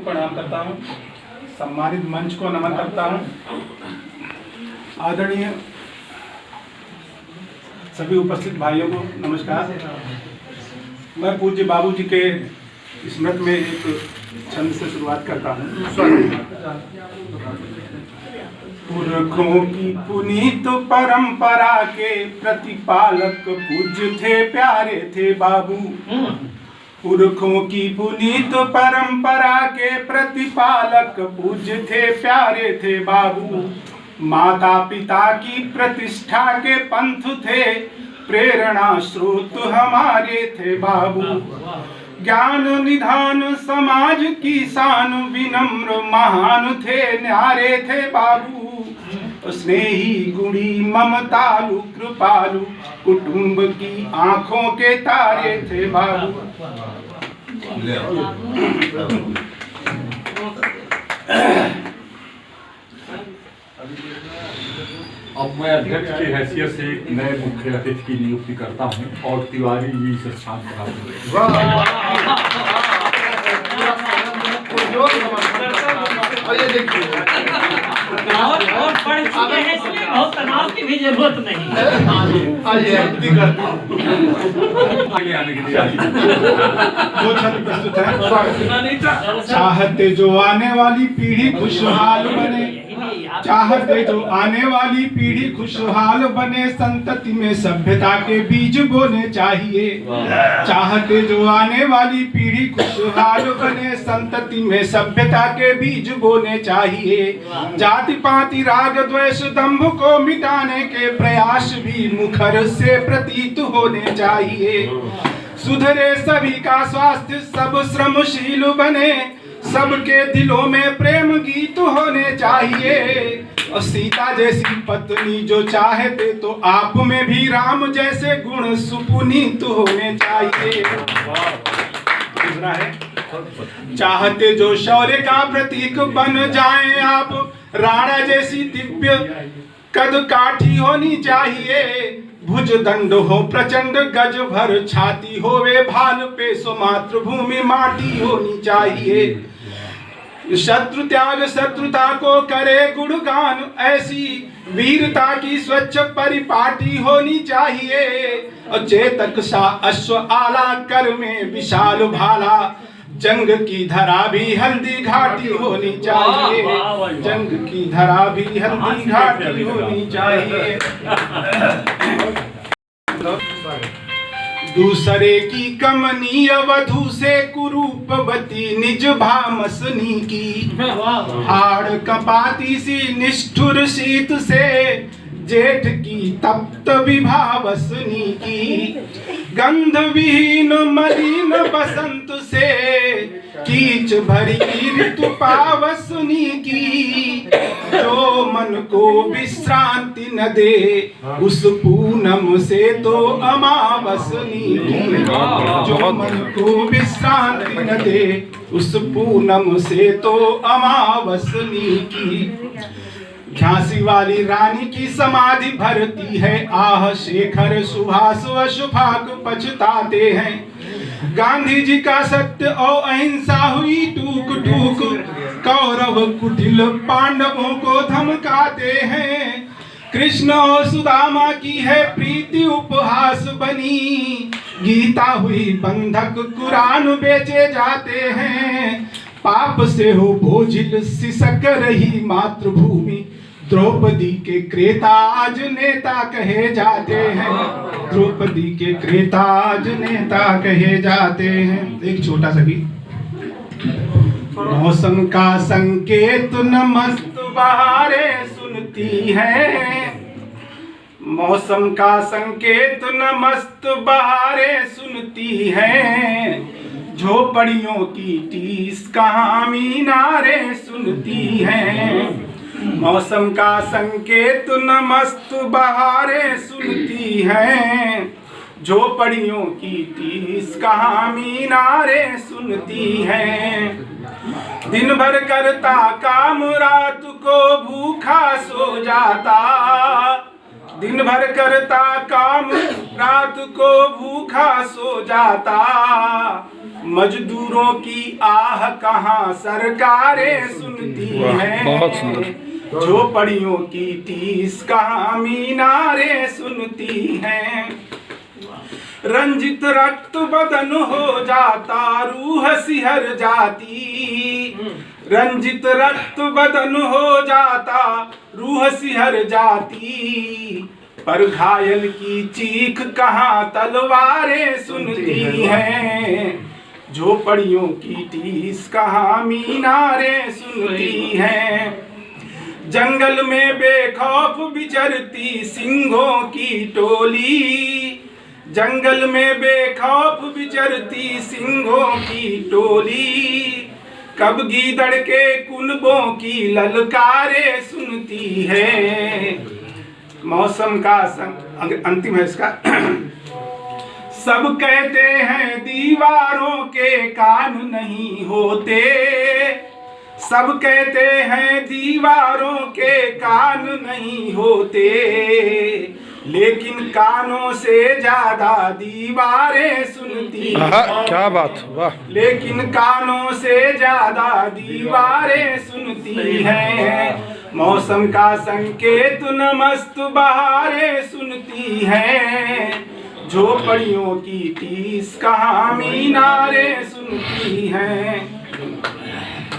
प्रणाम करता हूँ। सम्मानित मंच को नमन करता हूँ। आदरणीय सभी उपस्थित भाइयों को नमस्कार। मैं पूज्य बाबूजी के स्मृति में एक छंद से शुरुआत करता हूँ। पुरखों की पुनीत परंपरा के प्रतिपालक पूज्य थे, प्यारे थे बाबू। पुरखों की पुनीत परंपरा के प्रतिपालक पूज्य थे, प्यारे थे बाबू। माता पिता की प्रतिष्ठा के पंथ थे, प्रेरणा स्रोत हमारे थे बाबू। ज्ञान निधान समाज की शान, विनम्र महान थे, न्यारे थे बाबू। स्नेही गुणी ममतालु कृपालु, कुटुंब की आंखों के तारे थे बाबू। अब मैं अध्यक्ष की हैसियत से एक नए मुख्य अतिथि की नियुक्ति करता हूँ और तिवारी जी इस स्थान और पढ़ चुके हैं इसलिए बहुत तनाव की भी जरूरत नहीं है। आगे आने के लिए दो छंद प्रस्तुत है। चाहते जो आने वाली पीढ़ी खुशहाल बने, चाहते जो आने वाली पीढ़ी खुशहाल बने, संतति में सभ्यता के बीज बोने चाहिए। चाहते जो आने वाली पीढ़ी खुशहाल बने, संतति में सभ्यता के बीज बोने चाहिए। जाति पाति राग द्वेष दंभ को मिटाने के प्रयास भी मुखर से प्रतीत होने चाहिए। सुधरे सभी का स्वास्थ्य, सब श्रमशील बने, सबके दिलों में प्रेम गीत होने चाहिए। और सीता जैसी पत्नी जो चाहते, तो आप में भी राम जैसे गुण सुपुनीत होने चाहिए। दूसरा है, चाहते जो शौर्य का प्रतीक बन जाएं आप, राणा जैसी दिव्य कद काठी होनी चाहिए। भुज दंड हो प्रचंड, गज भर छाती होवे, भाल पे सो मातृभूमि माटी होनी चाहिए। शत्रु त्याग शत्रुता को करे गुणगान, ऐसी वीरता की स्वच्छ परिपाटी होनी चाहिए। और चेतक सा अश्व आला, कर में विशाल भाला, जंग की धरा भी हल्दी घाटी होनी चाहिए। जंग की धरा भी हल्दी घाटी होनी चाहिए। दूसरे की कमनीय वधु से कुरूपवती निज भामसनी की, हाड़ कपाती सी निष्ठुर शीत से, जेठ की तप्त विभावसनी की। गंध विहीन मलिन बसंत से, कीच भरी ऋतु पावसनी की। जो मन को विश्रांति न दे, उस पूनम से तो अमावसनी की। जो मन को विश्रांति न दे, उस पूनम से तो अमावसनी की। झांसी वाली रानी की समाधि भरती है, आह शेखर सुहास अशफाक पछताते हैं। गांधी जी का सत्य और अहिंसा हुई टूक टूक, कौरव कुटिल पांडवों को धमकाते हैं। कृष्ण और सुदामा की है प्रीति उपहास बनी, गीता हुई बंधक कुरान बेचे जाते हैं। पाप से हो बोझिल सिसक रही मातृभूमि, द्रौपदी के क्रेता आज नेता कहे जाते हैं। द्रौपदी के क्रेता आज नेता कहे जाते हैं। एक छोटा सा गीत। मौसम का संकेत न मस्त बहारें सुनती है, मौसम का संकेत न मस्त बहारें सुनती है। झोपड़ियों की टीस कहाँ मीनारें सुनती हैं। मौसम का संकेत न मस्त बहारें सुनती हैं। झोपड़ियों की टीस कहाँ मीनारें सुनती हैं। दिन भर करता काम, रात को भूखा सो जाता। दिन भर करता काम, रात को भूखा सो जाता। मजदूरों की आह कहाँ सरकारें सुनती हैं, झोपड़ियों की टीस कहाँ मीनारें सुनती हैं। रंजित रक्त बदन हो जाता रूह सिहर जाती, रंजित रक्त बदन हो जाता रूह सिहर जाती, पर घायल की चीख कहाँ तलवारें सुनती हैं, झोपड़ियों की टीस कहाँ मीनारें सुनती हैं। जंगल में बेखौफ विचरती सिंहों की टोली, जंगल में बेखौफ विचरती सिंहों की टोली, कब गीदड़ के कुनबों की ललकारें सुनती है। मौसम का अंतिम है इसका। सब कहते हैं दीवारों के कान नहीं होते, सब कहते हैं दीवारों के कान नहीं होते, लेकिन कानों से ज्यादा दीवारें सुनती हैं। क्या बात, वाह। लेकिन कानों से ज्यादा दीवारें सुनती हैं। मौसम का संकेत नमस्त बहारें सुनती हैं, झोपड़ियों की टीस कहाँ मीनारें सुनती हैं।